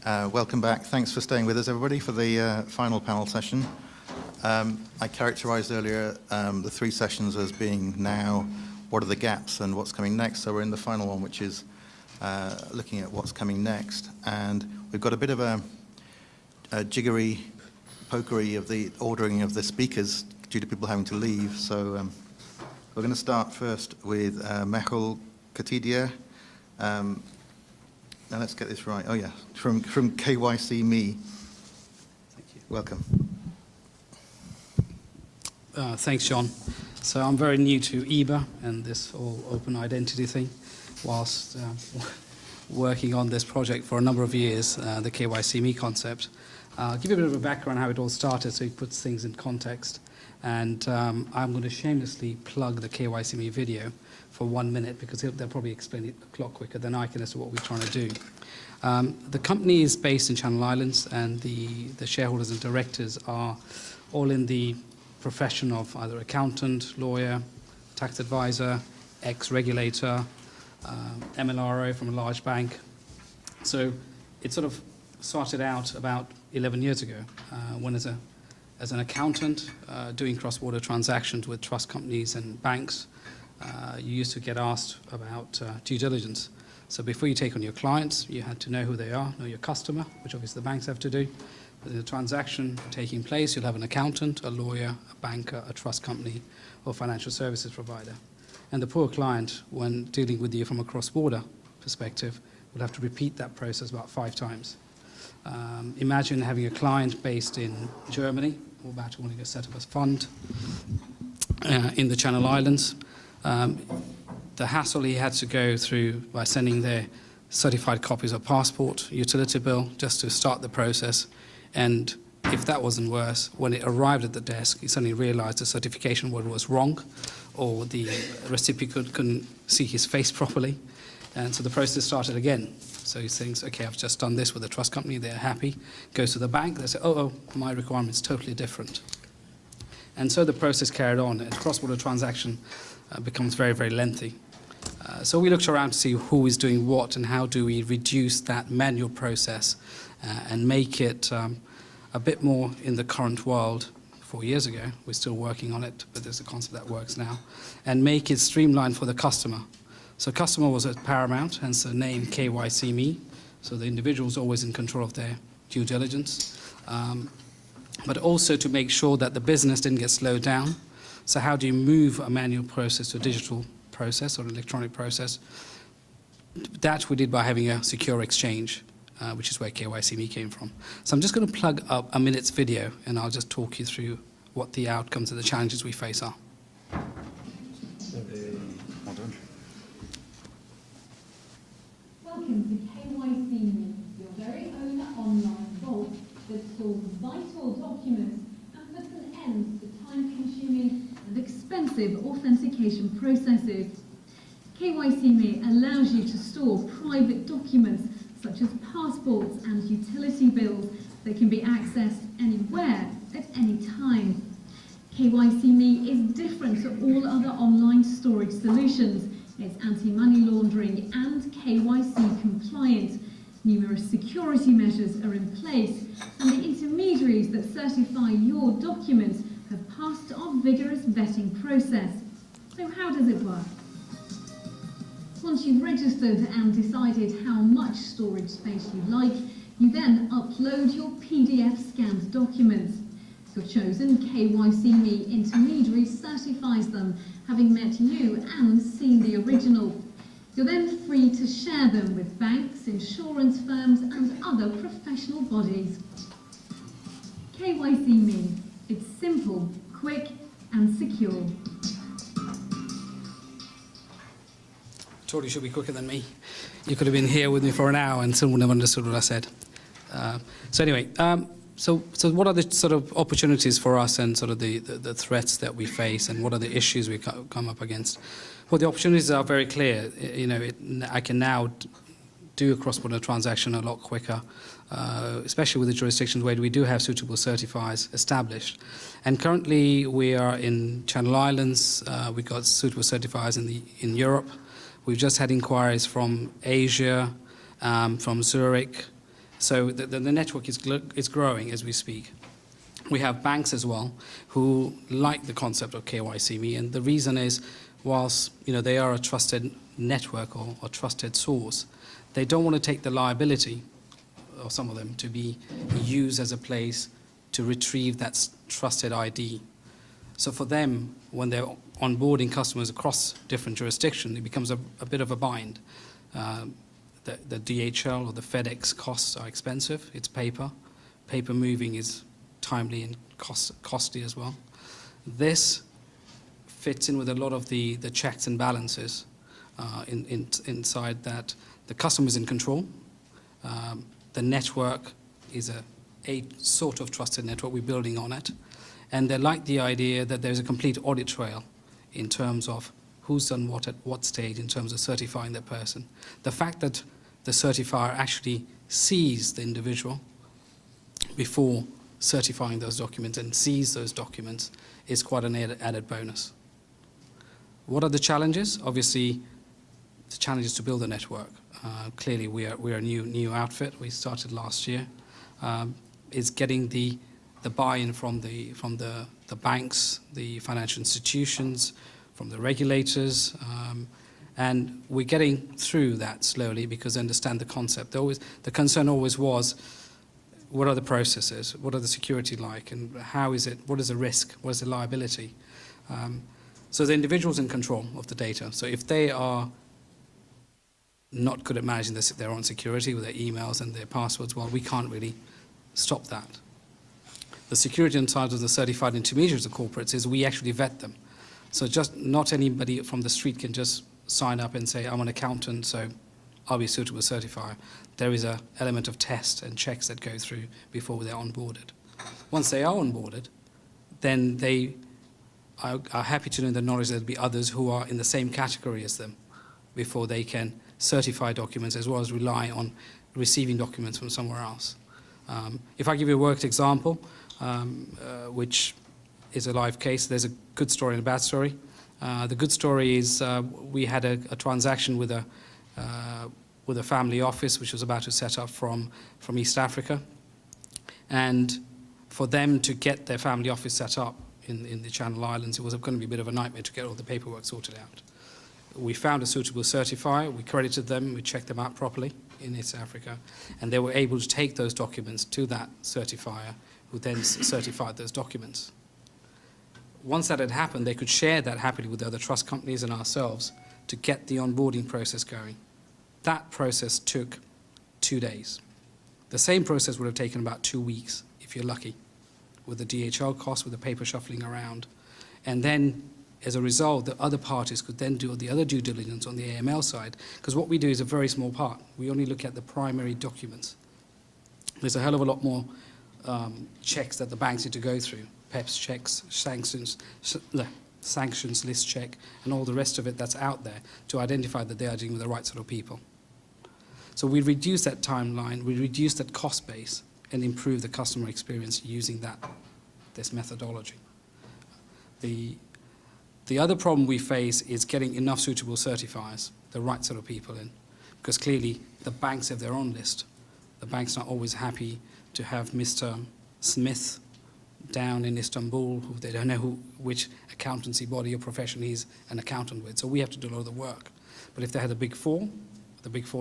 Welcome back. Thanks for staying with us, everybody, for the final panel session. I characterized earlier the three sessions as being now what are the gaps and what's coming next. So we're in the final one, which is looking at what's coming next. And we've got a bit of a jiggery pokery of the ordering of the speakers due to people having to leave. So we're going to start first with Mehul Kotedia. Now let's get this right. Oh yeah, from KYCme. Thank you. Welcome. Thanks, John. So I'm very new to EBA and this whole open identity thing, whilst working on this project for a number of years, the KYCme concept. I'll give you a bit of a background on how it all started so it puts things in context. And I'm going to shamelessly plug the KYCme video for 1 minute because they'll probably explain it a lot quicker than I can as to what we're trying to do. The company is based in Channel Islands, and the shareholders and directors are all in the profession of either accountant, lawyer, tax advisor, ex-regulator, MLRO from a large bank. So it sort of started out about 11 years ago when as an accountant doing cross-border transactions with trust companies and banks, you used to get asked about due diligence. So before you take on your clients, you had to know who they are, know your customer, which obviously the banks have to do. But in the transaction taking place, you'll have an accountant, a lawyer, a banker, a trust company, or financial services provider. And the poor client, when dealing with you from a cross-border perspective, will have to repeat that process about 5 times. Imagine having a client based in Germany, or about to wanting to set up a fund in the Channel Islands. The hassle he had to go through by sending their certified copies of passport, utility bill, just to start the process. And if that wasn't worse, when it arrived at the desk, he suddenly realized the certification word was wrong, or the recipient couldn't see his face properly. And so the process started again. So he thinks, okay, I've just done this with a trust company, they're happy. Goes to the bank, they say, oh, my requirement's totally different. And so the process carried on. A cross-border transaction becomes very, very lengthy. So we looked around to see who is doing what and how do we reduce that manual process and make it a bit more in the current world. 4 years ago, we're still working on it, but there's a concept that works now, and make it streamlined for the customer. So customer was at paramount, hence the name KYCme. So the individual is always in control of their due diligence. But also to make sure that the business didn't get slowed down. So how do you move a manual process to a digital process or an electronic process? That we did by having a secure exchange, which is where KYCme came from. So I'm just going to plug up a minute's video, and I'll just talk you through what the outcomes and the challenges we face are. Welcome to KYCme, your very own online vault that stores vital documents and puts an end to time-consuming and expensive authentication processes. KYCme allows you to store private documents such as passports and utility bills that can be accessed anywhere at any time. KYCme is different to all other online storage solutions. It's anti-money laundering and KYC compliant. Numerous security measures are in place, and the intermediaries that certify your documents have passed our vigorous vetting process. So how does it work? Once you've registered and decided how much storage space you like, you then upload your PDF scanned documents. Your chosen KYCme intermediary certifies them, having met you and seen the original. You're then free to share them with banks, insurance firms and other professional bodies. KYCme. It's simple, quick and secure. Told you should be quicker than me. You could have been here with me for an hour and still wouldn't have understood what I said. So anyway, so what are the sort of opportunities for us and sort of the threats that we face, and what are the issues we come up against? Well, the opportunities are very clear. You know, I can now do a cross-border transaction a lot quicker, especially with the jurisdictions where we do have suitable certifiers established. And currently we are in Channel Islands, we've got suitable certifiers in Europe. We've just had inquiries from Asia, from Zurich. So the network is growing as we speak. We have banks as well who like the concept of KYCme, and the reason is, whilst they are a trusted network or trusted source, they don't want to take the liability, or some of them, to be used as a place to retrieve that trusted ID. So for them, when they're onboarding customers across different jurisdictions, it becomes a bit of a bind. The DHL or the FedEx costs are expensive. It's paper. Paper moving is timely and costly as well. This fits in with a lot of the checks and balances inside that. The customer is in control. The network is a sort of trusted network. We're building on it. And they like the idea that there's a complete audit trail in terms of who's done what at what stage in terms of certifying that person. The fact that the certifier actually sees the individual before certifying those documents and sees those documents is quite an added bonus. What are the challenges? Obviously, the challenge is to build a network. Clearly, we are a new outfit. We started last year. Is getting the buy-in from the banks, the financial institutions, from the regulators, and we're getting through that slowly because they understand the concept. The concern always was, what are the processes? What are the security like? And how is it? What is the risk? What is the liability? So the individual's in control of the data. So if they are not good at managing their own security with their emails and their passwords, well, we can't really stop that. The security inside of the certified intermediaries of corporates is we actually vet them. So just not anybody from the street can just sign up and say, I'm an accountant, so I'll be a suitable certifier. There is an element of test and checks that go through before they're onboarded. Once they are onboarded, then they are happy to know the knowledge that there'll be others who are in the same category as them before they can certify documents as well as rely on receiving documents from somewhere else. If I give you a worked example, which is a live case, there's a good story and a bad story. The good story is we had a transaction with a family office which was about to set up from East Africa. And for them to get their family office set up in the Channel Islands, it was going to be a bit of a nightmare to get all the paperwork sorted out. We found a suitable certifier, we credited them, we checked them out properly in East Africa, and they were able to take those documents to that certifier, who then certified those documents. Once that had happened, they could share that happily with the other trust companies and ourselves to get the onboarding process going. That process took 2 days. The same process would have taken about 2 weeks, if you're lucky, with the DHL cost, with the paper shuffling around. And then, as a result, the other parties could then do the other due diligence on the AML side, because what we do is a very small part. We only look at the primary documents. There's a hell of a lot more checks that the banks need to go through. PEPs checks, sanctions list check, and all the rest of it that's out there to identify that they are dealing with the right sort of people. So we reduce that timeline, we reduce that cost base, and improve the customer experience using this methodology. The other problem we face is getting enough suitable certifiers, the right sort of people in, because clearly the banks have their own list. The bank's not always happy to have Mr. Smith down in Istanbul, who they don't know which accountancy body or profession he's an accountant with. So we have to do a lot of the work. But if they had the Big Four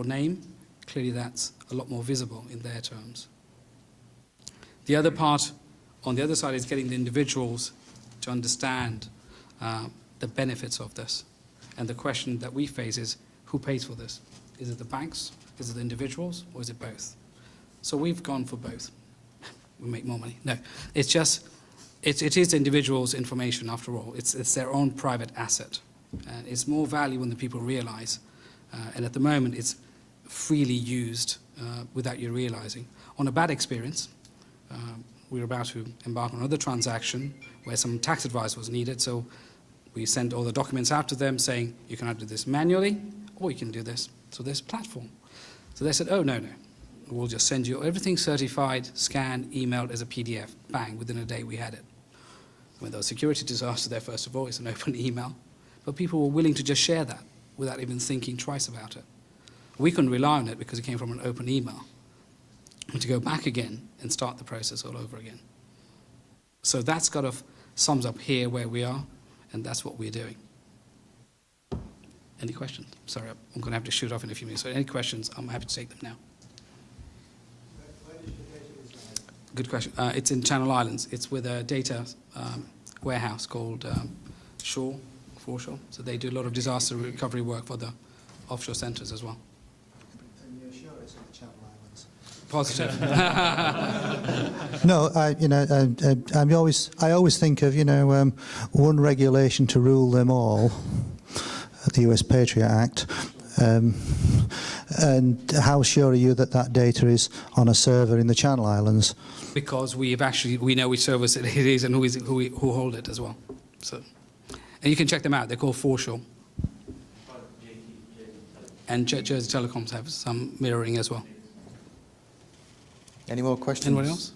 name, clearly that's a lot more visible in their terms. The other part on the other side is getting the individuals to understand the benefits of this. And the question that we face is, who pays for this? Is it the banks? Is it the individuals? Or is it both? So we've gone for both. We make more money. No, it's just, it is individuals' information after all. It's their own private asset. And it's more value when the people realize. And at the moment, it's freely used without you realizing. On a bad experience, we were about to embark on another transaction where some tax advice was needed. So we sent all the documents out to them saying, you can either do this manually or you can do this. So there's platform. So they said, oh, no. We'll just send you everything certified, scanned, emailed as a PDF. Bang, within a day we had it. When there was security disaster there, first of all, it's an open email. But people were willing to just share that without even thinking twice about it. We couldn't rely on it because it came from an open email. And to go back again and start the process all over again. So that's kind of sums up here where we are, and that's what we're doing. Any questions? Sorry, I'm going to have to shoot off in a few minutes. So any questions, I'm happy to take them now. Where does the data reside? Good question. It's in Channel Islands. It's with a data warehouse called Foreshore. So they do a lot of disaster recovery work for the offshore centres as well. And you're sure it's in the Channel Islands? Positive. No, I always think of, one regulation to rule them all, the US Patriot Act. And how sure are you that that data is on a server in the Channel Islands? Because we know which service it is and who hold it as well. So, and you can check them out. They're called Foreshore. And Jersey Telecoms have some mirroring as well. Any more questions? Anyone else?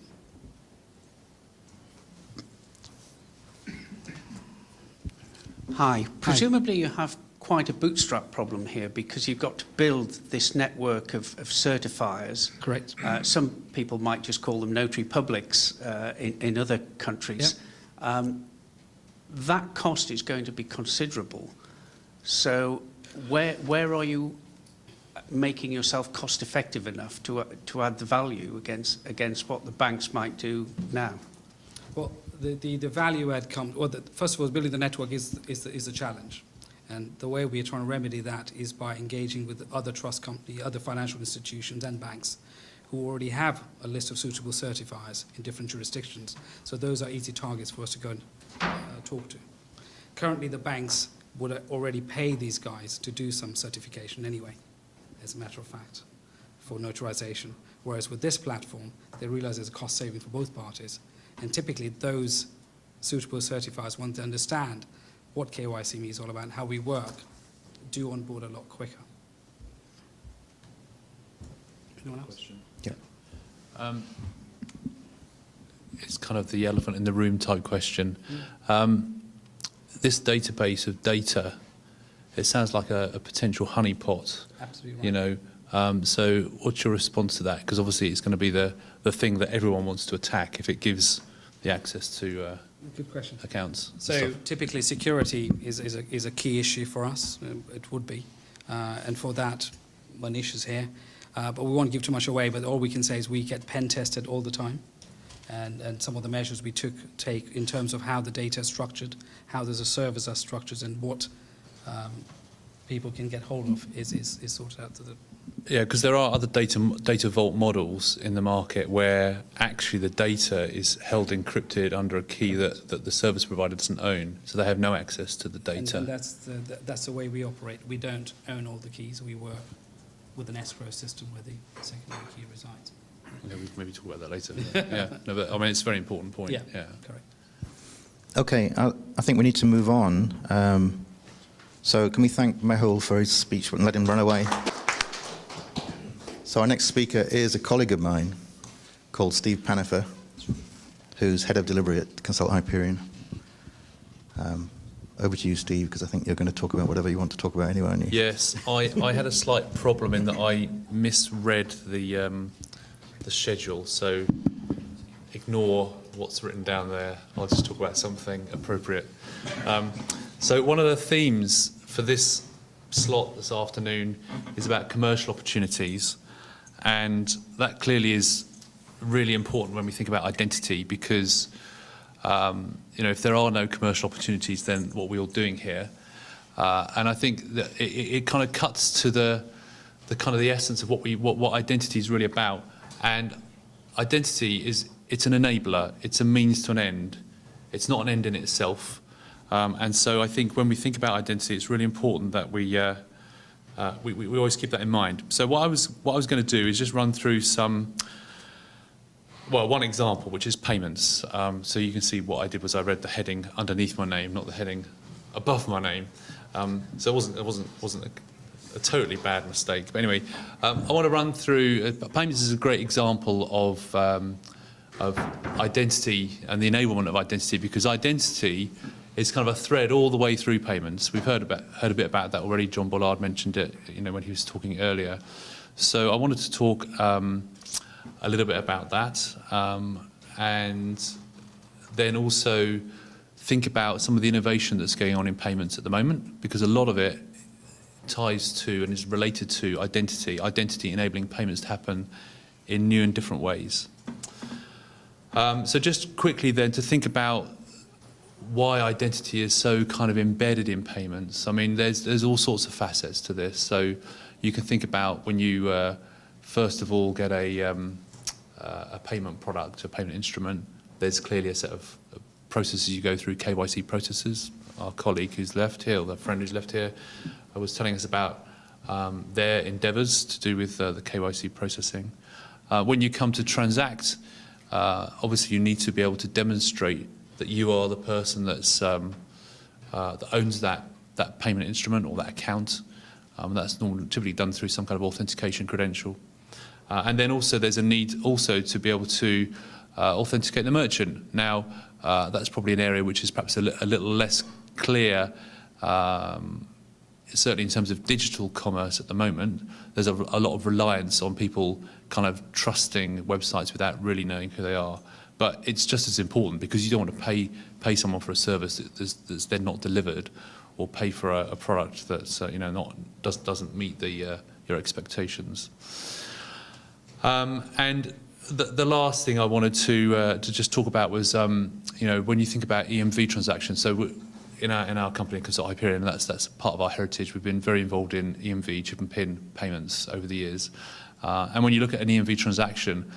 Hi. Presumably you have quite a bootstrap problem here because you've got to build this network of certifiers. Correct. Some people might just call them notary publics in other countries. Yep. That cost is going to be considerable. So where are you making yourself cost effective enough to add the value against what the banks might do now? Well, the value add comes. Well, first of all, building the network is a challenge, and the way we are trying to remedy that is by engaging with other trust companies, other financial institutions, and banks, who already have a list of suitable certifiers in different jurisdictions. So those are easy targets for us to go and talk to. Currently, the banks would already pay these guys to do some certification anyway, as a matter of fact, for notarization. Whereas with this platform, they realize there's a cost saving for both parties. And typically, those suitable certifiers, once they understand what KYCme is all about and how we work, do onboard a lot quicker. Anyone else? Yeah. It's kind of the elephant in the room type question. This database of data, it sounds like a potential honeypot. Absolutely right. So what's your response to that? Because obviously it's going to be the thing that everyone wants to attack if it gives the access to Good question. accounts. and So stuff. typically security is a key issue for us. It would be. And for that, Manisha's here. But we won't give too much away, but all we can say is we get pen tested all the time. And some of the measures we take in terms of how the data is structured, how the servers are structured, and what people can get hold of is sorted out to the... Yeah, because there are other data vault models in the market where actually the data is held encrypted under a key that the service provider doesn't own, so they have no access to the data. And that's the way we operate. We don't own all the keys. We work with an escrow system where the secondary key resides. Yeah, we can maybe talk about that later. Yeah, no, but I mean it's a very important point. Yeah, Yeah. correct. Okay, I think we need to move on. So can we thank Mehul for his speech and let him run away? So our next speaker is a colleague of mine called Steve Pannifer, who's head of delivery at Consult Hyperion. Over to you, Steve, because I think you're going to talk about whatever you want to talk about anyway, aren't you? Yes, I had a slight problem in that I misread the schedule, so ignore what's written down there. I'll just talk about something appropriate. So one of the themes for this slot this afternoon is about commercial opportunities, and that clearly is really important when we think about identity, because if there are no commercial opportunities, then what we're all doing here, and I think that it kind of cuts to the kind of the essence of what identity is really about. And identity it's an enabler, it's a means to an end, it's not an end in itself. And so I think when we think about identity, it's really important that we always keep that in mind. So what I was going to do is just run through one example, which is payments. So you can see what I did was I read the heading underneath my name, not the heading above my name. So it wasn't a totally bad mistake. But anyway, I want to run through. Payments is a great example of identity and the enablement of identity, because identity is kind of a thread all the way through payments. We've heard a bit about that already. John Bullard mentioned it, when he was talking earlier. So I wanted to talk a little bit about that, and then also think about some of the innovation that's going on in payments at the moment, because a lot of it ties to and is related to identity enabling payments to happen in new and different ways. So just quickly then to think about why identity is so kind of embedded in payments. I mean, there's all sorts of facets to this. So you can think about when you first of all get a payment product, a payment instrument. There's clearly a set of processes you go through, KYC processes. Our colleague who's left here, or the friend who's left here, was telling us about their endeavours to do with the KYC processing. When you come to transact, obviously you need to be able to demonstrate that you are the person that's that owns that payment instrument or that account. That's normally typically done through some kind of authentication credential. And then also there's a need also to be able to authenticate the merchant. Now, that's probably an area which is perhaps a little less clear, certainly in terms of digital commerce at the moment. There's a lot of reliance on people kind of trusting websites without really knowing who they are. But it's just as important, because you don't want to pay someone for a service that's then not delivered, or pay for a product that's doesn't meet your expectations. And the last thing I wanted to just talk about was when you think about EMV transactions. So in our company, because Hyperion, that's part of our heritage. We've been very involved in EMV chip and PIN payments over the years. And when you look at an EMV transaction,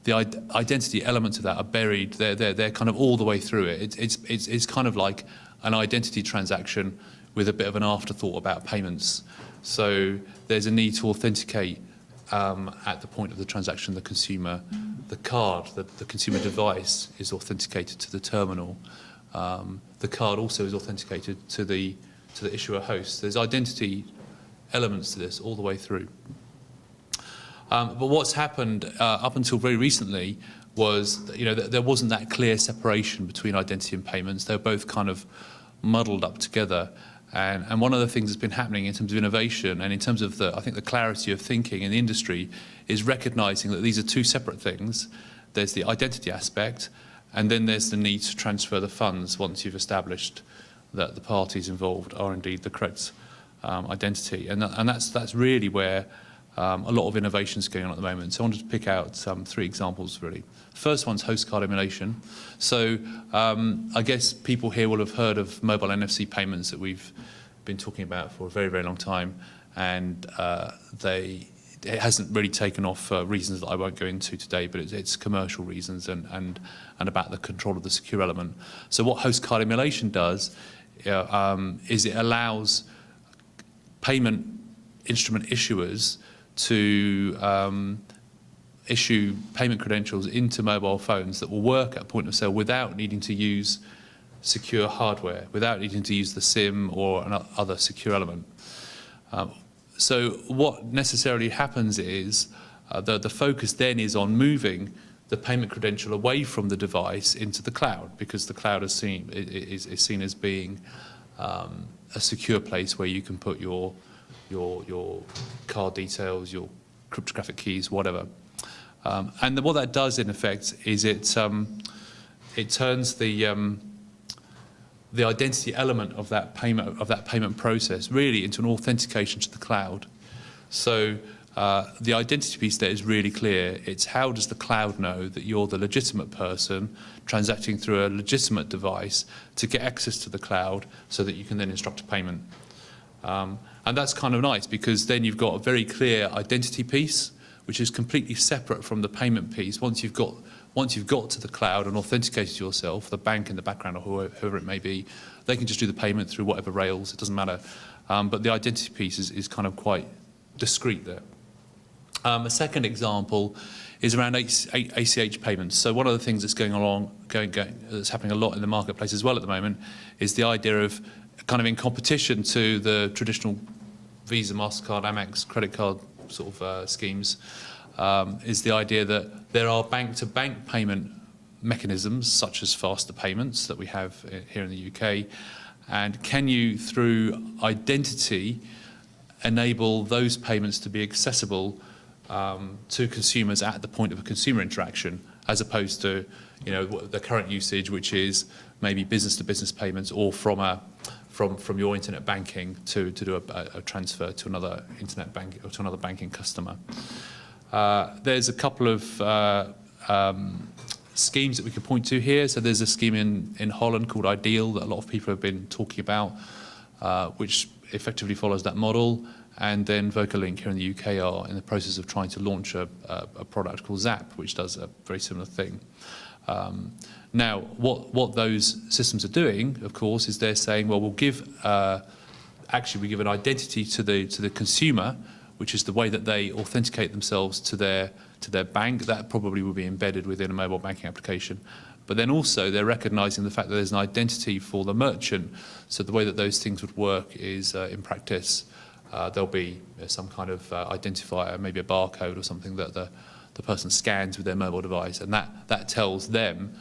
the identity elements of that are buried. They're kind of all the way through it. It's kind of like an identity transaction with a bit of an afterthought about payments. So there's a need to authenticate at the point of the transaction the consumer. The card, the consumer device, is authenticated to the terminal. The card also is authenticated to the issuer host. There's identity elements to this all the way through. But what's happened up until very recently was that there wasn't that clear separation between identity and payments. They were both kind of muddled up together. And one of the things that's been happening in terms of innovation and in terms of I think the clarity of thinking in the industry is recognizing that these are two separate things. There's the identity aspect, and then there's the need to transfer the funds once you've established that the parties involved are indeed the correct identity. And that's really where a lot of innovation is going on at the moment. So I wanted to pick out 3 examples, really. First one's host card emulation. So I guess people here will have heard of mobile NFC payments that we've been talking about for a very, very long time. And it hasn't really taken off for reasons that I won't go into today, but it's commercial reasons and about the control of the secure element. So what host card emulation does is it allows payment instrument issuers to issue payment credentials into mobile phones that will work at point of sale without needing to use secure hardware, without needing to use the SIM or other secure element. So what necessarily happens is the focus then is on moving the payment credential away from the device into the cloud, because the cloud is seen as being a secure place where you can put your card details, your cryptographic keys, whatever. And what that does in effect is it turns the identity element of that payment process really into an authentication to the cloud. So the identity piece there is really clear. It's how does the cloud know that you're the legitimate person transacting through a legitimate device to get access to the cloud so that you can then instruct a payment. And that's kind of nice, because then you've got a very clear identity piece, which is completely separate from the payment piece. Once you've got to the cloud and authenticated yourself, the bank in the background or whoever it may be, they can just do the payment through whatever rails, it doesn't matter. But the identity piece is kind of quite discrete there. A second example is around ACH payments. So one of the things that's that's happening a lot in the marketplace as well at the moment is the idea of kind of in competition to the traditional Visa, MasterCard, Amex credit card sort of schemes, is the idea that there are bank-to-bank payment mechanisms such as faster payments that we have here in the UK? And can you, through identity, enable those payments to be accessible to consumers at the point of a consumer interaction, as opposed to, you know, the current usage, which is maybe business-to-business payments, or from your internet banking to do a transfer to another internet bank or to another banking customer. There's a couple of schemes that we could point to here. So there's a scheme in Holland called Ideal that a lot of people have been talking about, which effectively follows that model. And then Vocalink here in the UK are in the process of trying to launch a product called Zap, which does a very similar thing. Now, what those systems are doing, of course, is they're saying, well, we'll give we give an identity to the consumer, which is the way that they authenticate themselves to their bank. That probably will be embedded within a mobile banking application. But then also they're recognising the fact that there's an identity for the merchant. So the way that those things would work is, in practice, there'll be some kind of identifier, maybe a barcode or something that the person scans with their mobile device, and that tells them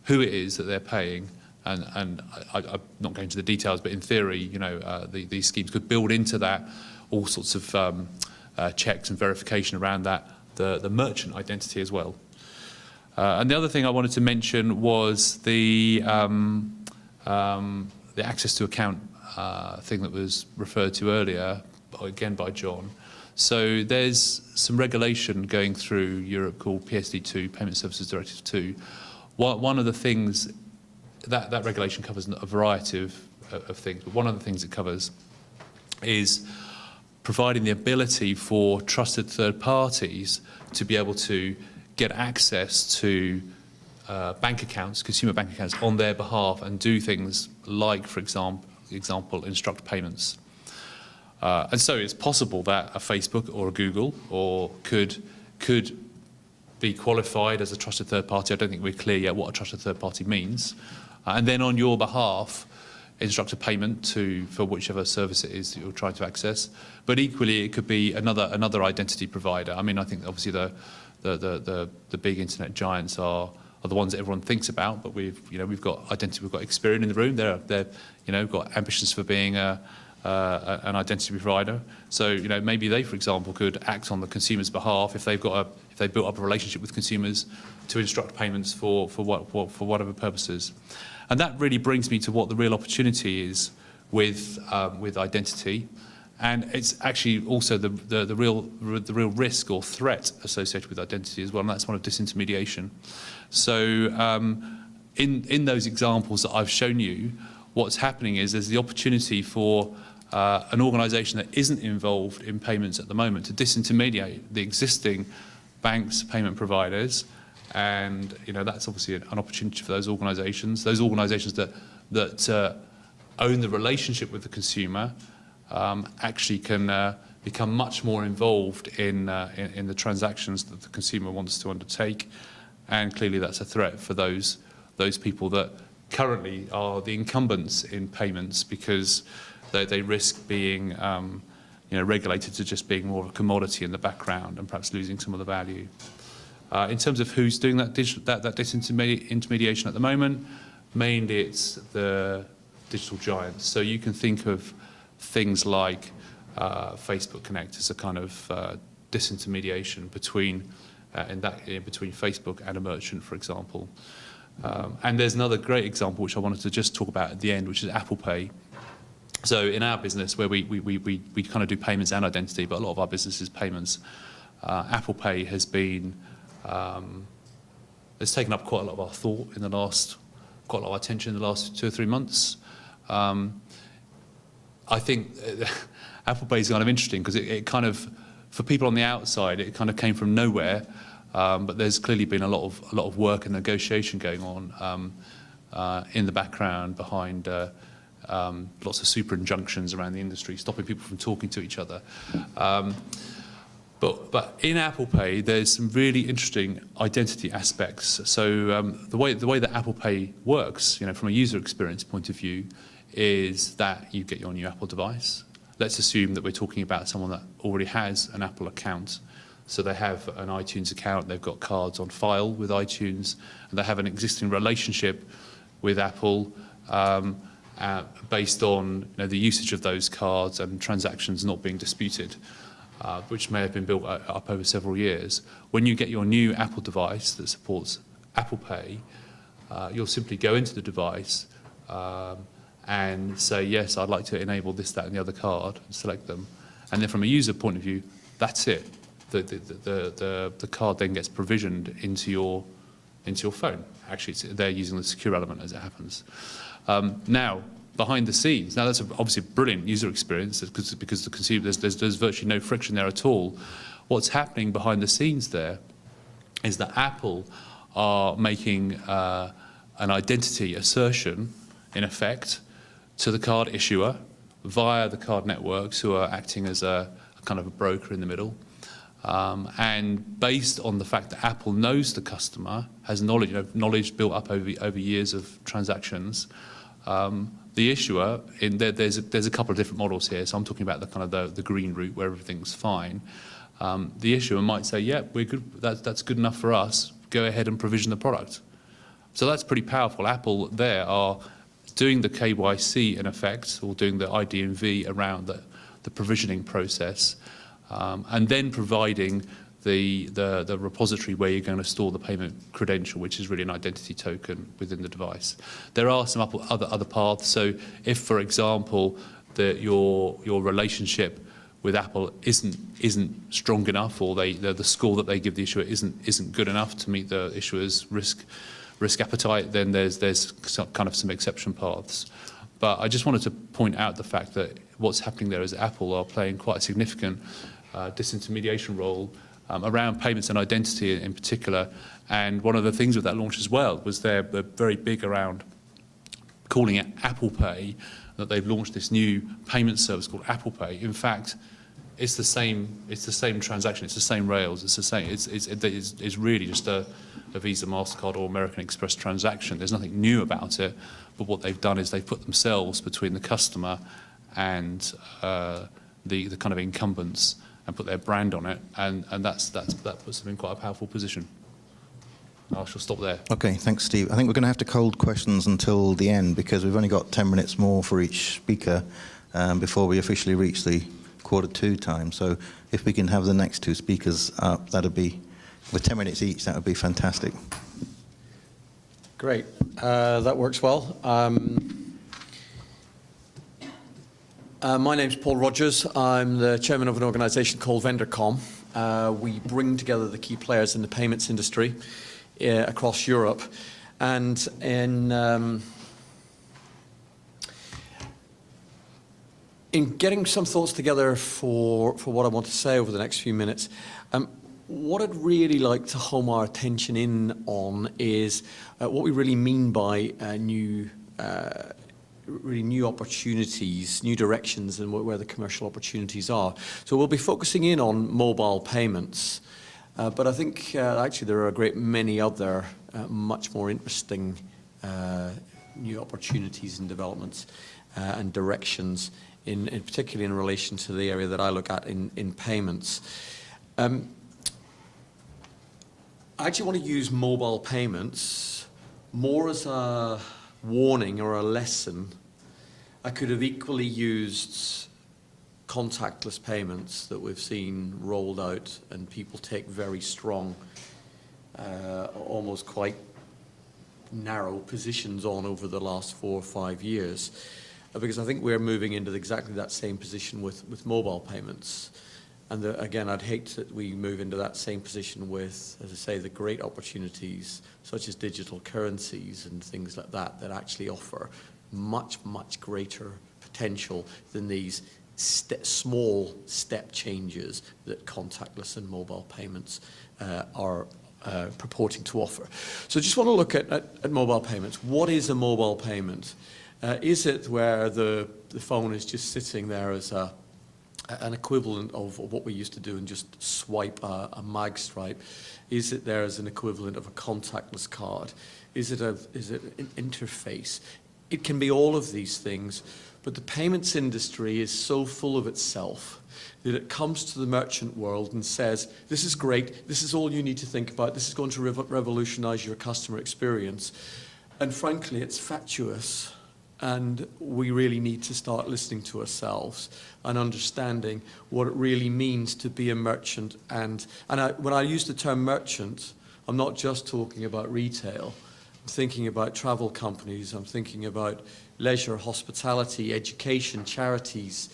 who it is that they're paying. And I'm not going into the details, but in theory, you know, these schemes could build into that all sorts of checks and verification around that, the merchant identity as well. And the other thing I wanted to mention was the access to account thing that was referred to earlier, again by John. So there's some regulation going through Europe called PSD2, Payment Services Directive 2. One of the things that regulation covers a variety of things, but one of the things it covers is providing the ability for trusted third parties to be able to get access to bank accounts, consumer bank accounts, on their behalf and do things like, for example, instruct payments. And so it's possible that a Facebook or a Google could be qualified as a trusted third party. I don't think we're clear yet what a trusted third party means. And then on your behalf, instruct a payment for whichever service it is that you're trying to access. But equally, it could be another identity provider. I mean, I think obviously the big internet giants are the ones that everyone thinks about. But we've got identity, we've got Hyperion in the room. They're got ambitions for being an identity provider. So maybe they, for example, could act on the consumer's behalf if they built up a relationship with consumers to instruct payments for whatever purposes. And that really brings me to what the real opportunity is with identity, and it's actually also the real risk or threat associated with identity as well, and that's one of disintermediation. So in those examples that I've shown you, what's happening is there's the opportunity for an organisation that isn't involved in payments at the moment to disintermediate the existing banks, payment providers, and that's obviously an opportunity for those organisations. Those organisations that own the relationship with the consumer actually can become much more involved in the transactions that the consumer wants to undertake, and clearly that's a threat for those people that currently are the incumbents in payments, because they risk being regulated to just being more of a commodity in the background and perhaps losing some of the value. In terms of who's doing that disintermediation at the moment, mainly it's the digital giants. So you can think of things like Facebook Connect as a kind of disintermediation between Facebook and a merchant, for example. And there's another great example which I wanted to just talk about at the end, which is Apple Pay. So in our business, where we kind of do payments and identity, but a lot of our business is payments, Apple Pay has been it's taken up quite a lot of our thought quite a lot of our attention in the last 2 or 3 months. I think Apple Pay is kind of interesting because it kind of, for people on the outside, it kind of came from nowhere. But there's clearly been a lot of work and negotiation going on in the background behind lots of super injunctions around the industry, stopping people from talking to each other. But in Apple Pay, there's some really interesting identity aspects. So the way that Apple Pay works, from a user experience point of view, is that you get your new Apple device. Let's assume that we're talking about someone that already has an Apple account. So they have an iTunes account, they've got cards on file with iTunes, and they have an existing relationship with Apple based on the usage of those cards and transactions not being disputed, which may have been built up over several years. When you get your new Apple device that supports Apple Pay, you'll simply go into the device and say, yes, I'd like to enable this, that, and the other card, and select them. And then from a user point of view, that's it. The card then gets provisioned into your phone. Actually, they're using the secure element as it happens. Now, behind the scenes, now that's obviously a brilliant user experience because the consumer, there's virtually no friction there at all. What's happening behind the scenes there is that Apple are making an identity assertion, in effect, to the card issuer via the card networks who are acting as a kind of a broker in the middle. And based on the fact that Apple knows the customer, has knowledge built up over years of transactions, the issuer, there's a couple of different models here. So I'm talking about the kind of the green route where everything's fine. The issuer might say, yeah, we're good. That's good enough for us. Go ahead and provision the product. So that's pretty powerful. Apple there are doing the KYC in effect, or doing the ID and V around the provisioning process, and then providing the repository where you're going to store the payment credential, which is really an identity token within the device. There are some other paths. So if, for example, your relationship with Apple isn't strong enough, or the score that they give the issuer isn't good enough to meet the issuer's risk appetite, then there's some exception paths. But I just wanted to point out the fact that what's happening there is Apple are playing quite a significant disintermediation role around payments and identity in particular. And one of the things with that launch as well was they're very big around calling it Apple Pay, that they've launched this new payment service called Apple Pay. In fact, it's the same transaction, it's the same rails, it's the same. It's really just a Visa, MasterCard, or American Express transaction. There's nothing new about it, but what they've done is they've put themselves between the customer and the kind of incumbents and put their brand on it, and that puts them in quite a powerful position. I shall stop there. Okay, thanks, Steve. I think we're going to have to hold questions until the end because we've only got 10 minutes more for each speaker before we officially reach the 1:45 time. So if we can have the next two speakers up, that'd be, with 10 minutes each, that would be fantastic. Great. That works well. My name's Paul Rodgers. I'm the chairman of an organisation called Vendorcom. We bring together the key players in the payments industry across Europe. And in getting some thoughts together for what I want to say over the next few minutes, what I'd really like to home our attention in on is what we really mean by new opportunities, new directions, and where the commercial opportunities are. So we'll be focusing in on mobile payments, but I think actually there are a great many other much more interesting new opportunities and developments and directions, particularly in relation to the area that I look at in payments. I actually want to use mobile payments more as a warning or a lesson. I could have equally used contactless payments that we've seen rolled out and people take very strong, almost quite narrow positions on over the last 4 or 5 years, because I think we're moving into exactly that same position with mobile payments. And again, I'd hate that we move into that same position with, as I say, the great opportunities such as digital currencies and things like that actually offer much, much greater potential than these small step changes that contactless and mobile payments are purporting to offer. So just want to look at mobile payments. What is a mobile payment? Is it where the phone is just sitting there as an equivalent of what we used to do and just swipe a mag stripe? Is it there as an equivalent of a contactless card? Is it an interface? It can be all of these things, But the payments industry is so full of itself that it comes to the merchant world and says, this is great, this is all you need to think about, this is going to revolutionize your customer experience. And frankly, it's fatuous, and we really need to start listening to ourselves and understanding what it really means to be a merchant. When I use the term merchant, I'm not just talking about retail. I'm thinking about travel companies, I'm thinking about leisure, hospitality, education, charities,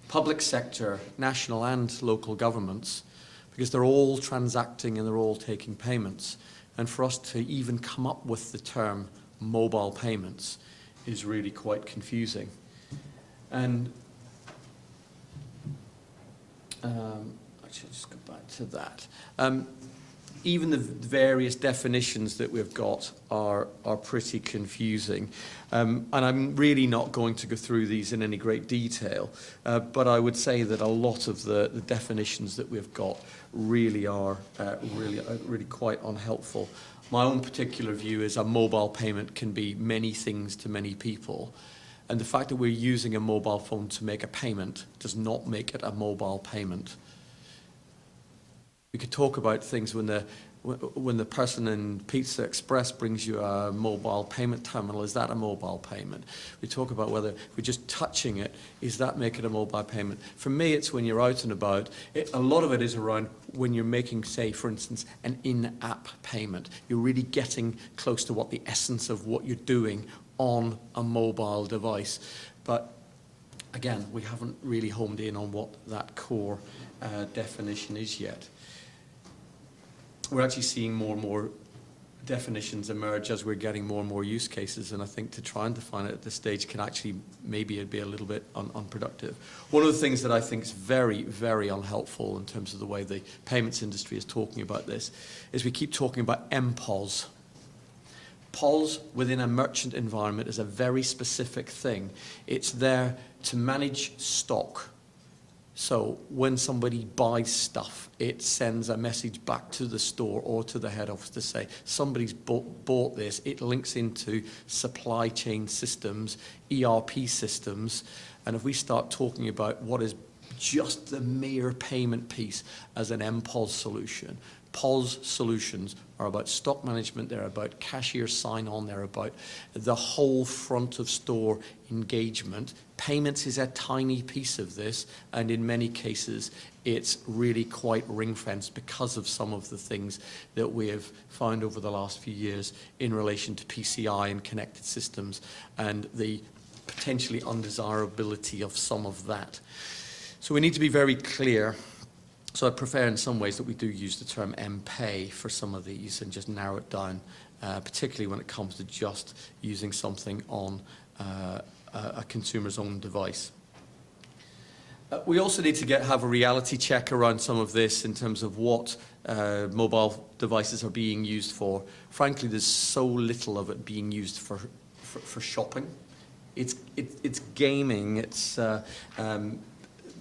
public sector, national and local governments, because they're all transacting and they're all taking payments. And for us to even come up with the term mobile payments is really quite confusing. And I should just go back to that. Even the various definitions that we've got are pretty confusing. And I'm really not going to go through these in any great detail, but I would say that a lot of the definitions that we've got really are really quite unhelpful. My own particular view is a mobile payment can be many things to many people. And the fact that we're using a mobile phone to make a payment does not make it a mobile payment. We could talk about things when the person in Pizza Express brings you a mobile payment terminal. Is that a mobile payment? We talk about whether we're just touching it. Is that make it a mobile payment? For me, it's when you're out and about. A lot of it is around when you're making, say, for instance, an in-app payment. You're really getting close to what the essence of what you're doing on a mobile device. But again, we haven't really homed in on what that core definition is yet. We're actually seeing more and more definitions emerge as we're getting more and more use cases, and I think to try and define it at this stage can actually maybe be a little bit unproductive. One of the things that I think is very, very unhelpful in terms of the way the payments industry is talking about this is we keep talking about MPOS. POS within a merchant environment is a very specific thing. It's there to manage stock. So when somebody buys stuff, it sends a message back to the store or to the head office to say, somebody's bought this. It links into supply chain systems, ERP systems. And if we start talking about what is just the mere payment piece as an MPOS solution, POS solutions are about stock management, they're about cashier sign-on, they're about the whole front of store engagement. Payments is a tiny piece of this, and in many cases it's really quite ring-fenced because of some of the things that we have found over the last few years in relation to PCI and connected systems and the potentially undesirability of some of that. So we need to be very clear. So I prefer in some ways that we do use the term MPay for some of these and just narrow it down, particularly when it comes to just using something on a consumer's own device. We also need to have a reality check around some of this in terms of what mobile devices are being used for. Frankly, there's so little of it being used for shopping. It's gaming, it's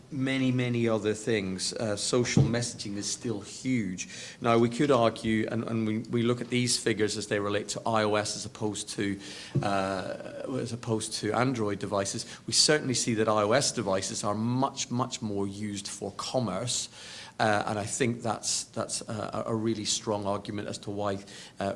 many other things. Social messaging is still huge. Now, we could argue, and we look at these figures as they relate to iOS as opposed to Android devices. We certainly see that iOS devices are much more used for commerce. And I think that's a really strong argument as to why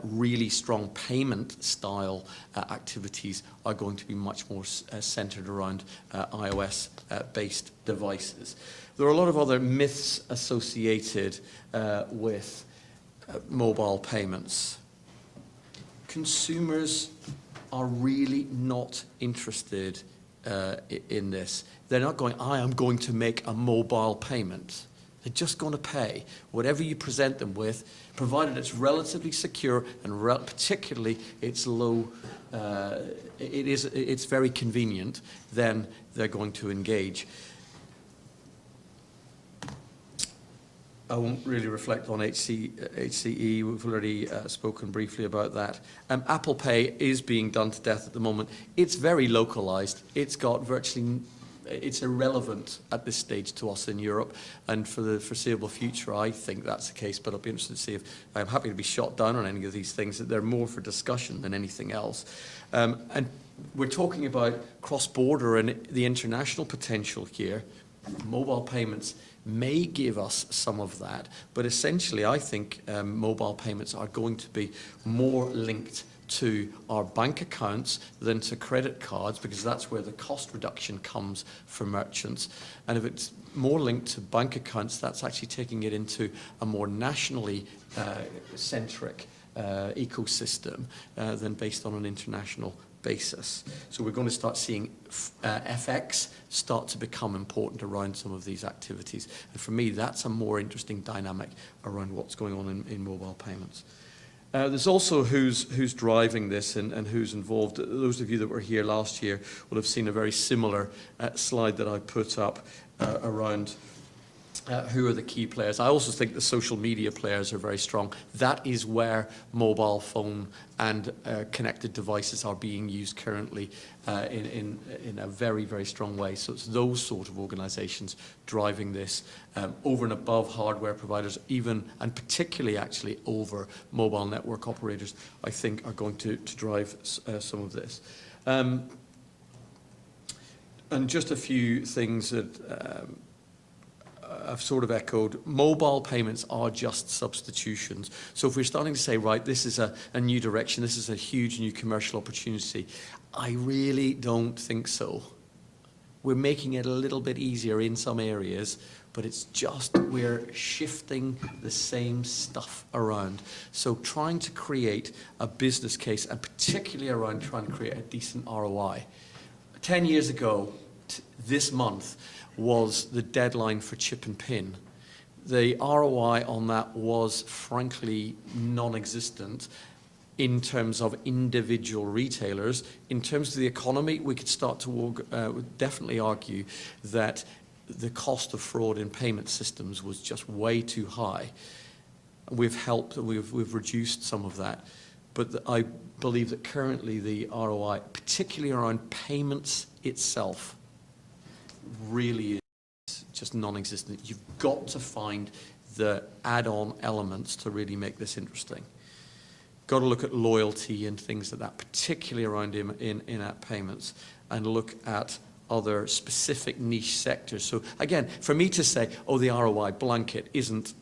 really strong payment style activities are going to be much more centered around iOS-based devices. There are a lot of other myths associated with mobile payments. Consumers are really not interested in this. They're not going, I am going to make a mobile payment. They're just going to pay whatever you present them with, provided it's relatively secure and particularly it's low, it's very convenient, then they're going to engage. I won't really reflect on HCE. We've already spoken briefly about that. Apple Pay is being done to death at the moment. It's very localized. It's got virtually it's irrelevant at this stage to us in Europe, and for the foreseeable future, I think that's the case, but I'll be interested to see if I'm happy to be shot down on any of these things, that they're more for discussion than anything else. And we're talking about cross-border and the international potential here. Mobile payments may give us some of that, but essentially I think mobile payments are going to be more linked to our bank accounts than to credit cards, because that's where the cost reduction comes for merchants. And if it's more linked to bank accounts, that's actually taking it into a more nationally centric ecosystem than based on an international basis. So we're going to start seeing FX start to become important around some of these activities. And for me, that's a more interesting dynamic around what's going on in mobile payments. There's also who's driving this and who's involved. Those of you that were here last year will have seen a very similar slide that I put up around who are the key players. I also think the social media players are very strong. That is where mobile phone and connected devices are being used currently in a very, very strong way. So it's those sort of organizations driving this over and above hardware providers, even and particularly actually over mobile network operators, I think are going to drive some of this. And just a few things that I've sort of echoed. Mobile payments are just substitutions. So if we're starting to say, right, this is a new direction, this is a huge new commercial opportunity, I really don't think so. We're making it a little bit easier in some areas, but it's just we're shifting the same stuff around. So trying to create a business case, and particularly around trying to create a decent ROI. 10 years ago, this month, was the deadline for chip and pin. The ROI on that was frankly non-existent in terms of individual retailers. In terms of the economy, we could start to definitely argue that the cost of fraud in payment systems was just way too high. We've reduced some of that. But I believe that currently the ROI, particularly around payments itself, really is just non-existent. You've got to find the add-on elements to really make this interesting. Got to look at loyalty and things like that, particularly around in-app payments, and look at other specific niche sectors. So again, for me to say, oh, the ROI blanket isn't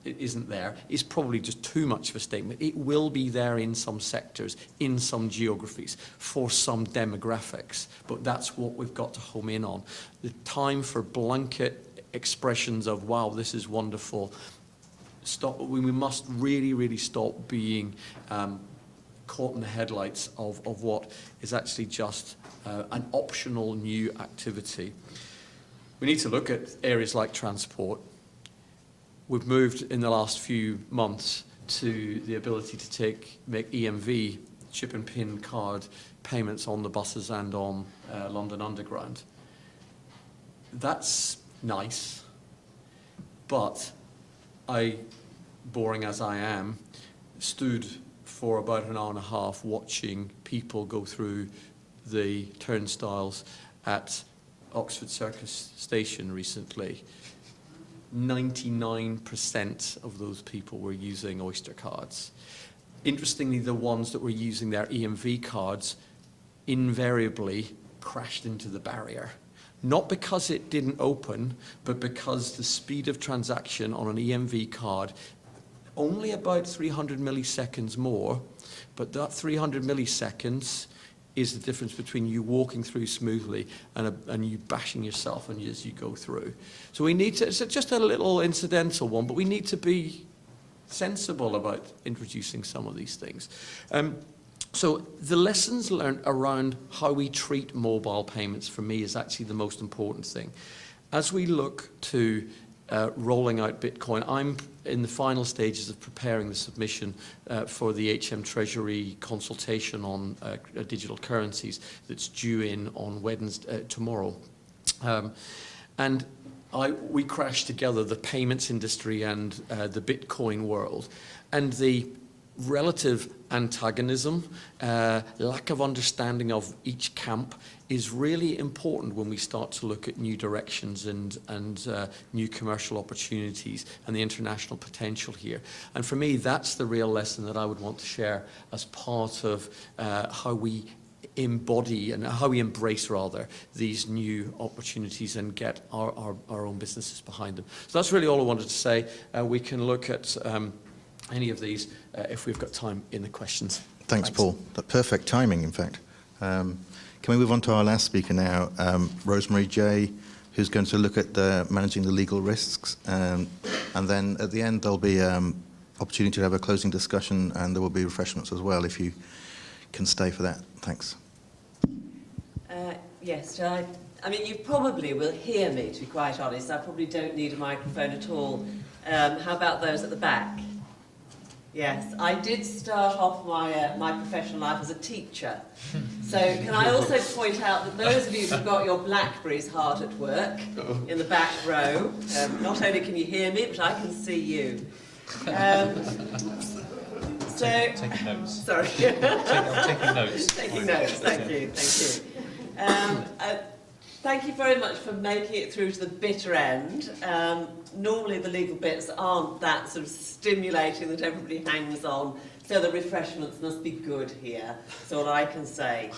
there is probably just too much of a statement. It will be there in some sectors, in some geographies, for some demographics, but that's what we've got to home in on. The time for blanket expressions of, wow, this is wonderful, we must really, really stop being caught in the headlights of what is actually just an optional new activity. We need to look at areas like transport. We've moved in the last few months to the ability to make EMV, chip and pin card payments on the buses and on London Underground. That's nice, but I, boring as I am, stood for about an hour and a half watching people go through the turnstiles at Oxford Circus Station recently. 99% of those people were using Oyster cards. Interestingly, the ones that were using their EMV cards invariably crashed into the barrier. Not because it didn't open, but because the speed of transaction on an EMV card, only about 300 milliseconds more, but that 300 milliseconds is the difference between you walking through smoothly and you bashing yourself as you go through. So we need to, it's just a little incidental one, but we need to be sensible about introducing some of these things. So the lessons learned around how we treat mobile payments for me is actually the most important thing. As we look to rolling out Bitcoin, I'm in the final stages of preparing the submission for the HM Treasury consultation on digital currencies that's due in on Wednesday, tomorrow. And we crashed together the payments industry and the Bitcoin world, and the relative antagonism, lack of understanding of each camp is really important when we start to look at new directions and new commercial opportunities and the international potential here. And for me, that's the real lesson that I would want to share as part of how we embody and how we embrace rather these new opportunities and get our own businesses behind them. So that's really all I wanted to say. We can look at any of these if we've got time in the questions. Thanks, Paul. Perfect timing, in fact. Can we move on to our last speaker now, Rosemary Jay, who's going to look at managing the legal risks. And then at the end, there'll be opportunity to have a closing discussion, and there will be refreshments as well if you can stay for that. Thanks. Yes, I mean, you probably will hear me, to be quite honest. I probably don't need a microphone at all. How about those at the back? Yes, I did start off my professional life as a teacher. So can I also point out that those of you who've got your Blackberries hard at work in the back row, not only can you hear me, but I can see you. Taking notes. Sorry. I'm taking notes. Taking notes, thank you. Thank you very much for making it through to the bitter end. Normally the legal bits aren't that sort of stimulating that everybody hangs on, so the refreshments must be good here. That's all I can say.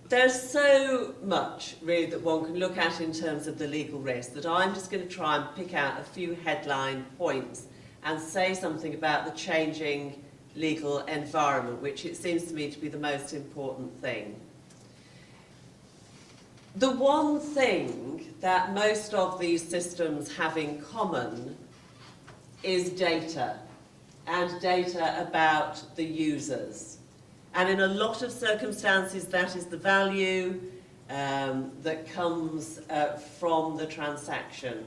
There's so much really that one can look at in terms of the legal risk that I'm just going to try and pick out a few headline points and say something about the changing legal environment, which it seems to me to be the most important thing. The one thing that most of these systems have in common is data, and data about the users. And in a lot of circumstances, that is the value that comes from the transaction.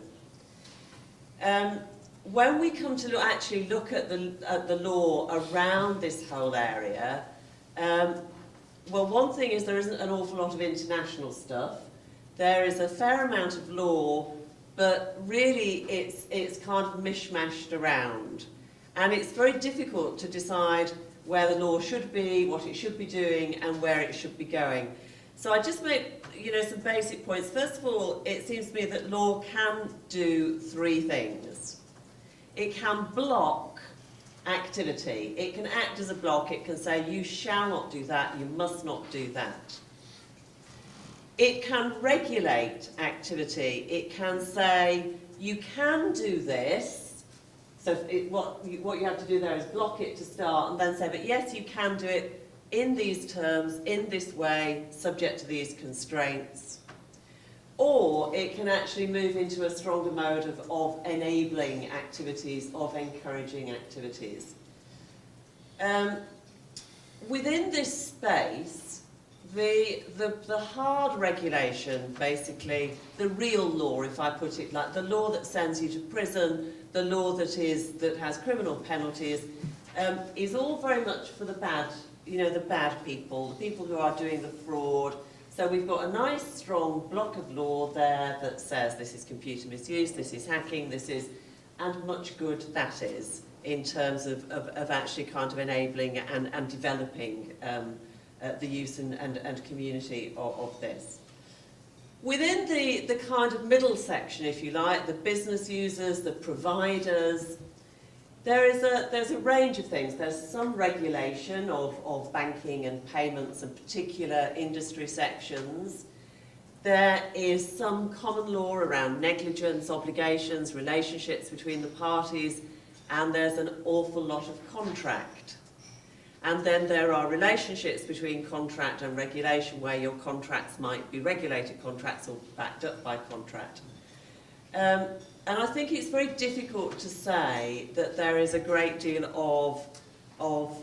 When we come to actually look at the law around this whole area, well, one thing is there isn't an awful lot of international stuff. There is a fair amount of law, but really it's kind of mishmashed around. And it's very difficult to decide where the law should be, what it should be doing, and where it should be going. So I just make, some basic points. First of all, it seems to me that law can do three things. It can block activity. It can act as a block. It can say, you shall not do that, you must not do that. It can regulate activity. It can say, you can do this. So what you have to do there is block it to start and then say, but yes, you can do it in these terms, in this way, subject to these constraints. Or it can actually move into a stronger mode of enabling activities, of encouraging activities. Within this space, the hard regulation, basically, the real law, if I put it like the law that sends you to prison, the law that has criminal penalties, is all very much for the bad, the bad people, the people who are doing the fraud. So we've got a nice strong block of law there that says this is computer misuse, this is hacking, and much good that is in terms of actually kind of enabling and developing the use and community of this. Within the kind of middle section, if you like, the business users, the providers, there's a range of things. There's some regulation of banking and payments and particular industry sections. There is some common law around negligence, obligations, relationships between the parties, and there's an awful lot of contract. And then there are relationships between contract and regulation where your contracts might be regulated contracts or backed up by contract. And I think it's very difficult to say that there is a great deal of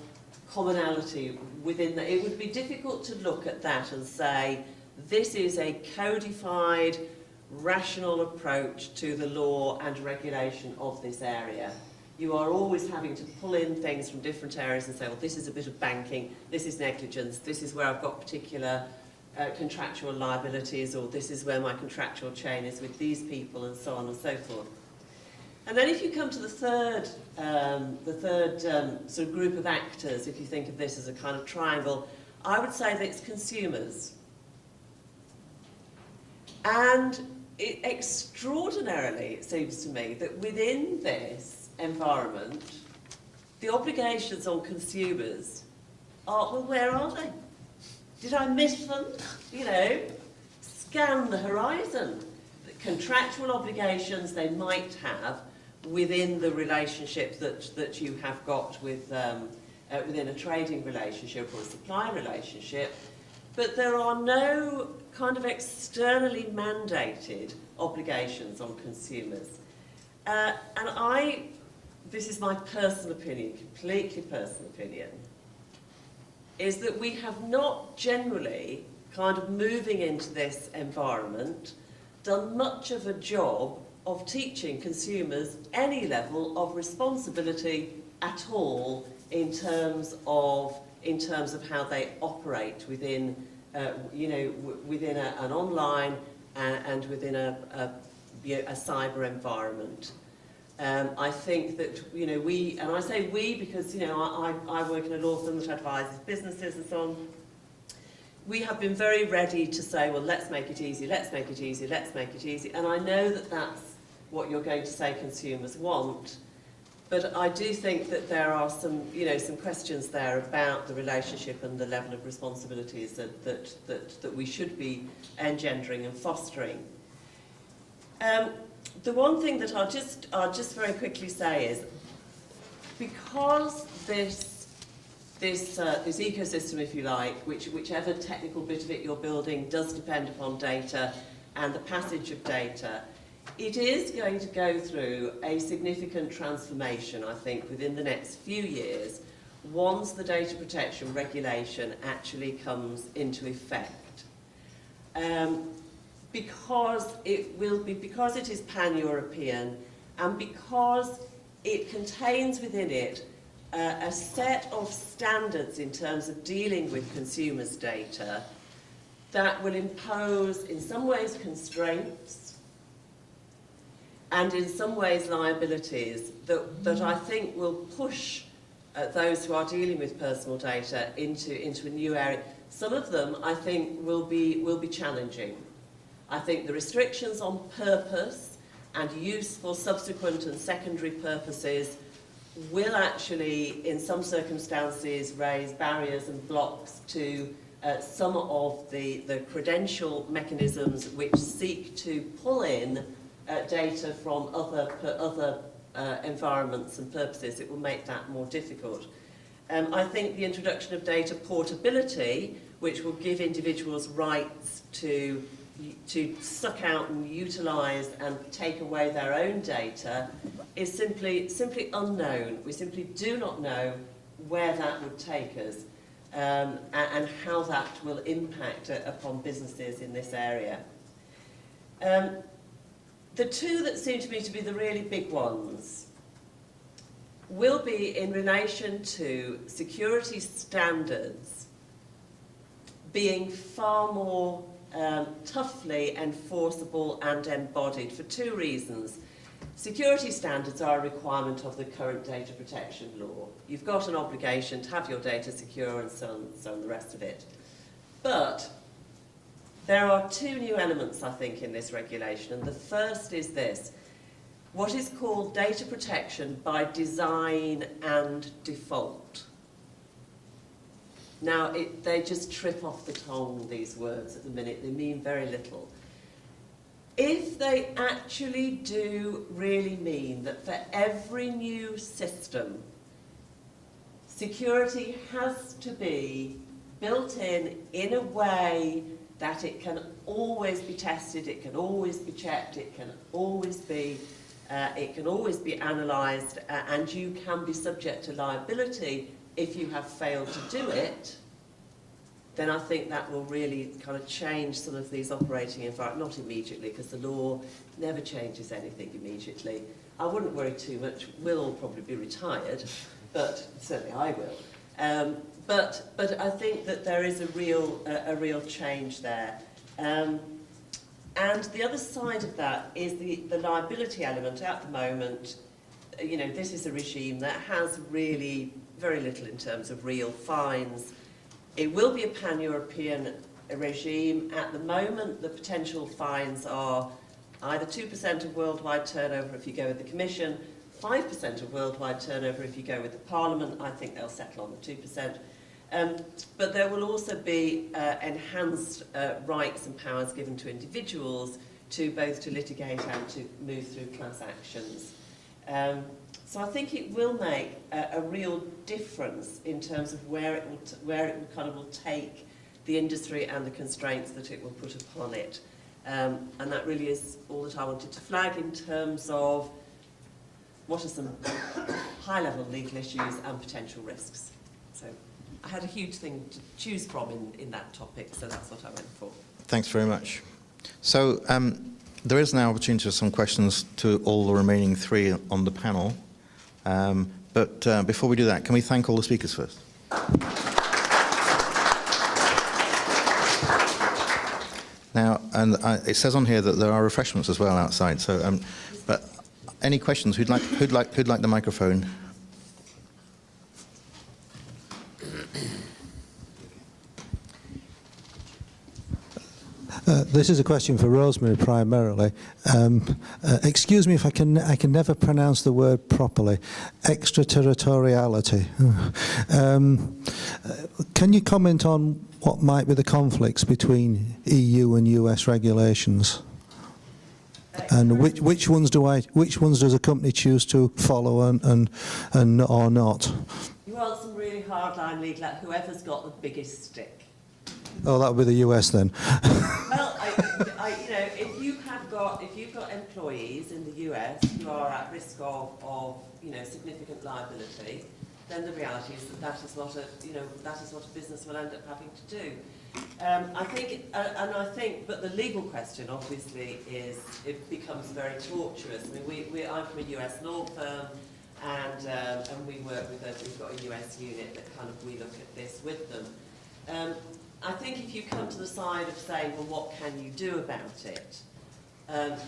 commonality within that. It would be difficult to look at that and say, this is a codified, rational approach to the law and regulation of this area. You are always having to pull in things from different areas and say, well, this is a bit of banking, this is negligence, this is where I've got particular contractual liabilities, or this is where my contractual chain is with these people, and so on and so forth. And then if you come to the third sort of group of actors, if you think of this as a kind of triangle, I would say that it's consumers. And extraordinarily, it seems to me, that within this environment, the obligations on consumers are, well, where are they? Did I miss them? You know, scan the horizon. The contractual obligations they might have within the relationship that you have got with within a trading relationship or a supply relationship, but there are no kind of externally mandated obligations on consumers. And this is my personal opinion, completely personal opinion, is that we have not generally, kind of moving into this environment, done much of a job of teaching consumers any level of responsibility at all in terms of how they operate within, within an online and within a cyber environment. I think that, we, and I say we because, I work in a law firm that advises businesses and so on. We have been very ready to say, well, let's make it easy, let's make it easy, let's make it easy. And I know that that's what you're going to say consumers want. But I do think that there are some questions there about the relationship and the level of responsibilities that we should be engendering and fostering. The one thing that I'll just very quickly say is, because this ecosystem, if you like, whichever technical bit of it you're building does depend upon data and the passage of data, it is going to go through a significant transformation, I think, within the next few years, once the data protection regulation actually comes into effect. Because it is pan-European, and because it contains within it a set of standards in terms of dealing with consumers' data that will impose, in some ways, constraints, and in some ways liabilities that I think will push those who are dealing with personal data into a new area. Some of them, I think, will be challenging. I think the restrictions on purpose and use for subsequent and secondary purposes will actually, in some circumstances, raise barriers and blocks to some of the credential mechanisms which seek to pull in data from other environments and purposes. It will make that more difficult. I think the introduction of data portability, which will give individuals rights to suck out and utilise and take away their own data, is simply unknown. We simply do not know where that would take us and how that will impact upon businesses in this area. The two that seem to me to be the really big ones will be in relation to security standards being far more toughly enforceable and embodied for two reasons. Security standards are a requirement of the current data protection law. You've got an obligation to have your data secure and so on the rest of it. But there are two new elements, I think, in this regulation, and the first is this: what is called data protection by design and default. Now, they just trip off the tongue, these words, at the minute. They mean very little. If they actually do really mean that for every new system, security has to be built in a way that it can always be tested, it can always be checked, it can always be analysed, and you can be subject to liability if you have failed to do it, then I think that will really kind of change some of these operating environments. Not immediately, because the law never changes anything immediately. I wouldn't worry too much. We'll all probably be retired, but certainly I will. But I think that there is a real change there. And the other side of that is the liability element. At the moment, this is a regime that has really very little in terms of real fines. It will be a pan-European regime. At the moment, the potential fines are either 2% of worldwide turnover if you go with the Commission, 5% of worldwide turnover if you go with the Parliament. I think they'll settle on the 2%. But there will also be enhanced rights and powers given to individuals to both to litigate and to move through class actions. So I think it will make a real difference in terms of where it will kind of will take the industry and the constraints that it will put upon it. And that really is all that I wanted to flag in terms of what are some high-level legal issues and potential risks. So I had a huge thing to choose from in that topic, so that's what I went for. Thanks very much. So there is now opportunity for some questions to all the remaining three on the panel. But before we do that, can we thank all the speakers first? Now, and it says on here that there are refreshments as well outside. So, but any questions? Who'd like the microphone? This is a question for Rosemary primarily. Excuse me if I can never pronounce the word properly. Extraterritoriality. Can you comment on what might be the conflicts between EU and US regulations? And which ones does a company choose to follow and or not? You want some really hardline legal, like whoever's got the biggest stick. Oh, that would be the US then. Well, you know, if you've got employees in the US who are at risk of you know, significant liability, then the reality is that is what a business will end up having to do. I think, but the legal question obviously is, it becomes very tortuous. I mean, I'm from a US law firm, and we work with we've got a US unit that kind of we look at this with them. I think if you come to the side of saying, well, what can you do about it,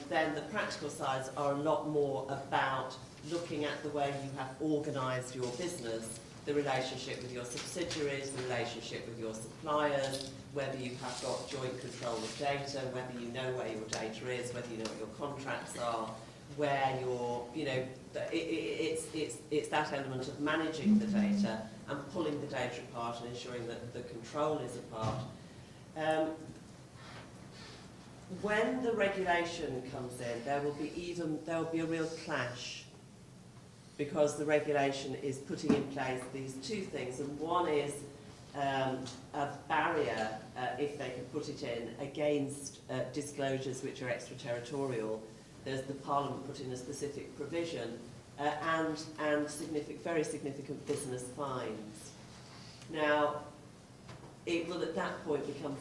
then the practical sides are a lot more about looking at the way you have organised your business, the relationship with your subsidiaries, the relationship with your suppliers, whether you have got joint control of data, whether you know where your data is, whether you know what your contracts are, where you're, you know, it's that element of managing the data and pulling the data apart and ensuring that the control is apart. When the regulation comes in, there will be a real clash, because the regulation is putting in place these two things, and one is a barrier, if they can put it in, against disclosures which are extraterritorial. There's the Parliament put in a specific provision, and very significant business fines. Now, it will at that point become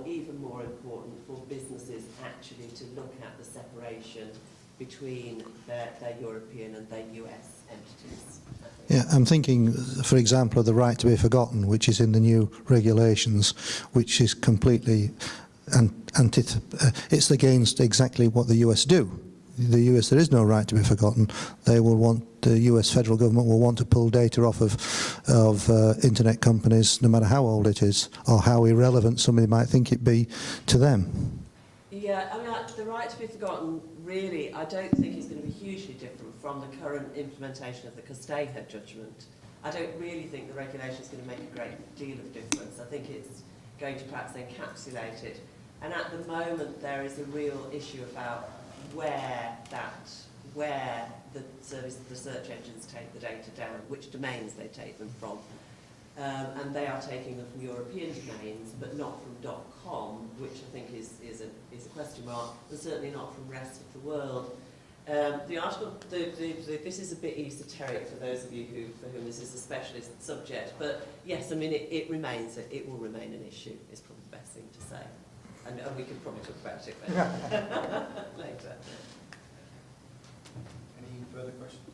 even more important for businesses actually to look at the separation between their European and their US entities. Yeah, I'm thinking, for example, of the right to be forgotten, which is in the new regulations, which is completely it's against exactly what the US do. The US, there is no right to be forgotten. They will want, the US federal government will want to pull data off of internet companies, no matter how old it is, or how irrelevant somebody might think it be to them. Yeah, I mean, the right to be forgotten, really, I don't think is going to be hugely different from the current implementation of the Kotedia judgment. I don't really think the regulation is going to make a great deal of difference. I think it's going to perhaps encapsulate it. And at the moment, there is a real issue about where the search engines take the data down, which domains they take them from. And they are taking them from European domains, but not from .com, which I think is a question mark, and certainly not from the rest of the world. The article, this is a bit esoteric for those of you for whom this is a specialist subject, but yes, I mean, it will remain an issue, is probably the best thing to say. And we can probably talk about it later. Any further questions?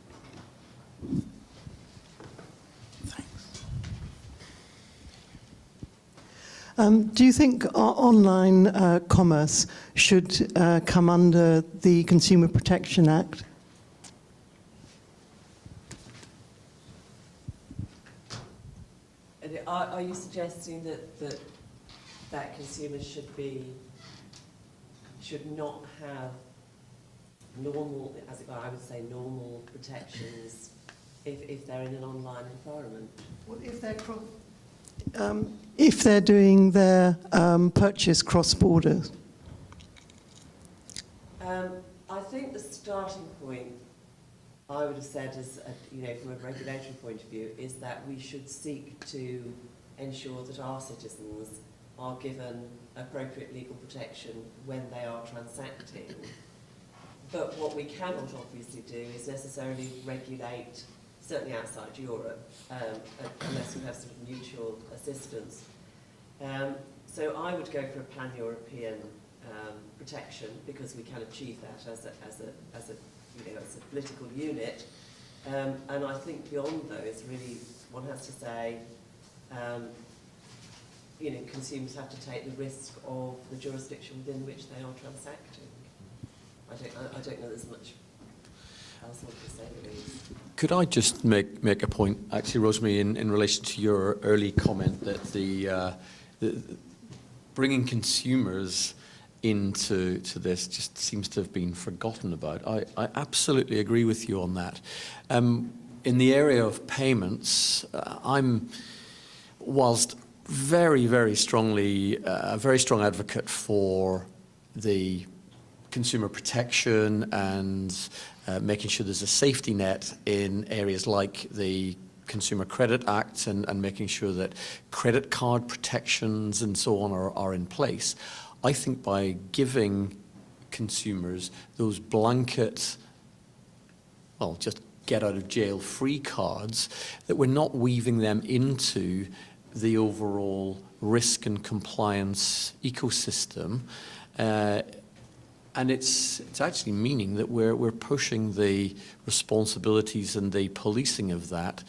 Do you think online commerce should come under the Consumer Protection Act? Are you suggesting that consumers should not have normal, as it were, I would say normal protections if they're in an online environment? Well, if they're doing their purchase cross-border? I think the starting point, I would have said, is, from a regulatory point of view, is that we should seek to ensure that our citizens are given appropriate legal protection when they are transacting. But what we cannot obviously do is necessarily regulate, certainly outside Europe, unless we have sort of mutual assistance. So I would go for a pan-European protection, because we can achieve that as a political unit. And I think beyond those, really, one has to say, consumers have to take the risk of the jurisdiction within which they are transacting. I don't know there's much else I want to say, really. Could I just make a point, actually, Rosemary, in relation to your early comment that the bringing consumers into this just seems to have been forgotten about. I absolutely agree with you on that. In the area of payments, I'm, whilst very, very strongly, a very strong advocate for the consumer protection and making sure there's a safety net in areas like the Consumer Credit Act and making sure that credit card protections and so on are in place. I think by giving consumers those blanket, well, just get out of jail free cards, that we're not weaving them into the overall risk and compliance ecosystem. And it's actually meaning that we're pushing the responsibilities and the policing of that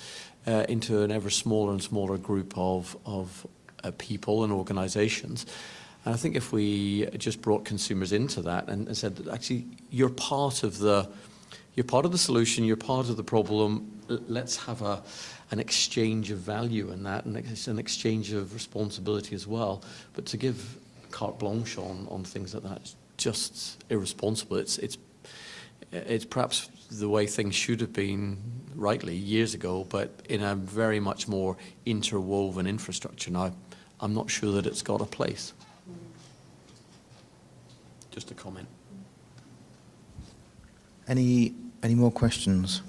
into an ever smaller and smaller group of people and organizations. And I think if we just brought consumers into that and said that actually you're part of the solution, you're part of the problem, let's have an exchange of value in that, and it's an exchange of responsibility as well. But to give carte blanche on things like that is just irresponsible. It's perhaps the way things should have been rightly years ago, but in a very much more interwoven infrastructure. Now, I'm not sure that it's got a place. Just a comment. Any more questions?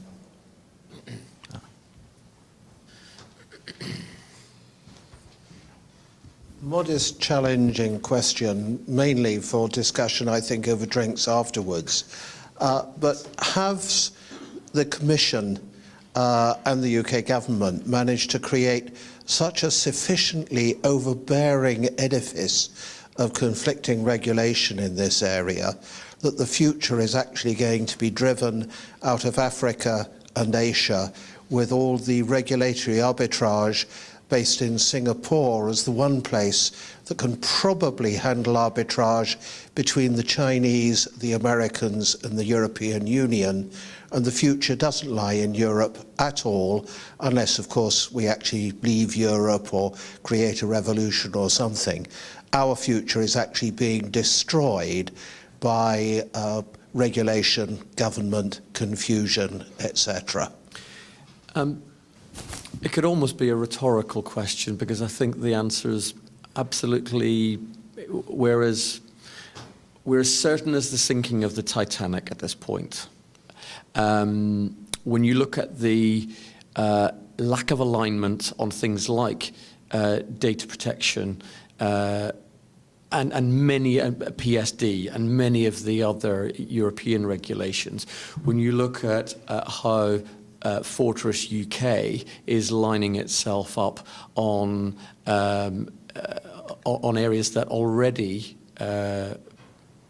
Modest, challenging question, mainly for discussion, I think, over drinks afterwards. But has the Commission and the UK government managed to create such a sufficiently overbearing edifice of conflicting regulation in this area that the future is actually going to be driven out of Africa and Asia, with all the regulatory arbitrage based in Singapore as the one place that can probably handle arbitrage between the Chinese, the Americans and the European Union, and the future doesn't lie in Europe at all, unless, of course, we actually leave Europe or create a revolution or something. Our future is actually being destroyed by regulation, government, confusion, etc. It could almost be a rhetorical question, because I think the answer is absolutely, whereas we're as certain as the sinking of the Titanic at this point. When you look at the lack of alignment on things like data protection and many PSD and many of the other European regulations, when you look at how Fortress UK is lining itself up on areas that already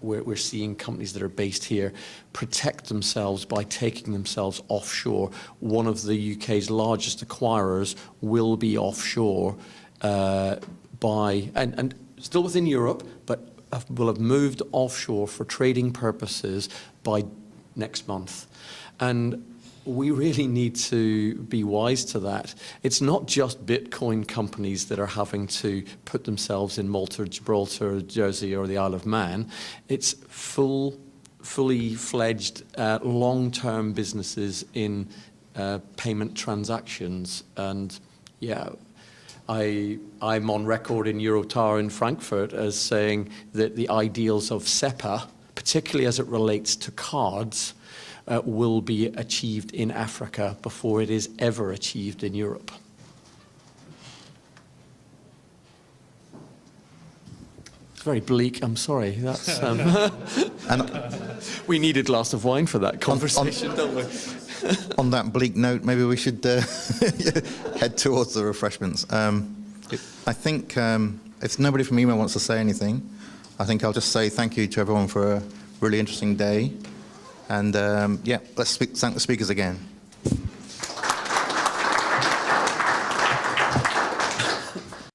we're seeing companies that are based here protect themselves by taking themselves offshore. One of the UK's largest acquirers will be offshore and still within Europe, but will have moved offshore for trading purposes by next month. And we really need to be wise to that. It's not just Bitcoin companies that are having to put themselves in Malta, Gibraltar, Jersey, or the Isle of Man. It's fully fledged long-term businesses in payment transactions. And yeah, I'm on record in Eurotower in Frankfurt as saying that the ideals of SEPA, particularly as it relates to cards, will be achieved in Africa before it is ever achieved in Europe. It's very bleak, I'm sorry. That's, we need a glass of wine for that conversation, don't we? On that bleak note, maybe we should head towards the refreshments. I think if nobody from email wants to say anything, I think I'll just say thank you to everyone for a really interesting day. And yeah, let's thank the speakers again.